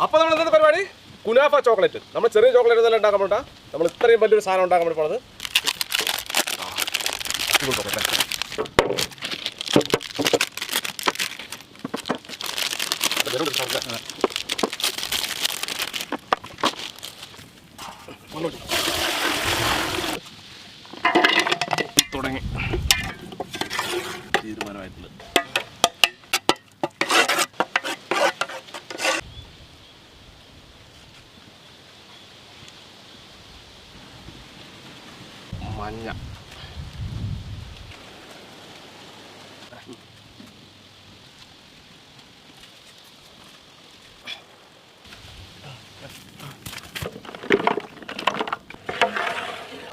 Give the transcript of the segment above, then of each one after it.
അപ്പോൾ നമ്മൾ ഇന്നത്തെ പരിപാടി കുനാഫ ചോക്ലേറ്റ്. നമ്മൾ ചെറിയ ചോക്ലേറ്റ് തന്നെ ഉണ്ടാക്കാൻ വേണ്ട, നമ്മൾ ഇത്രയും വലിയൊരു സാധനം ഉണ്ടാക്കാൻ വേണ്ടി പോണത്. തുടങ്ങി തീരുമാനമായിട്ടുള്ളത്. മഞ്ഞ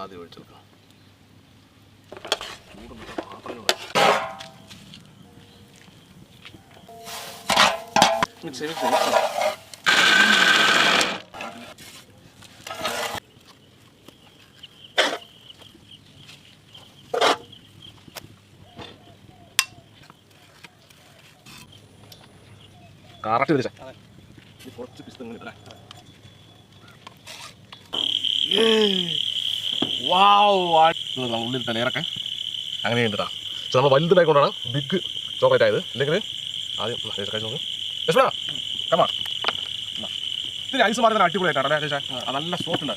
ആദ്യം ഒഴിച്ചെടുക്കാം. കറക്റ്റ് തിരിച്ച കുറച്ച് പിസ്തങ്ങൾ ഉള്ളിൽ തന്നെ ഇറക്കാൻ അങ്ങനെ ഉണ്ടോ. പക്ഷെ നമ്മൾ വലുതായിക്കൊണ്ടാണ് ബിഗ് ചോക്ലേറ്റ് ആയത്. ഇല്ലെങ്കിൽ ആദ്യം കഴിച്ച് നോക്ക്. കമാ ഇതിൽ ഐസ് മാറി അടിപൊളിയായിട്ടാണ് നല്ല സോഫ്റ്റ് ഉണ്ട്.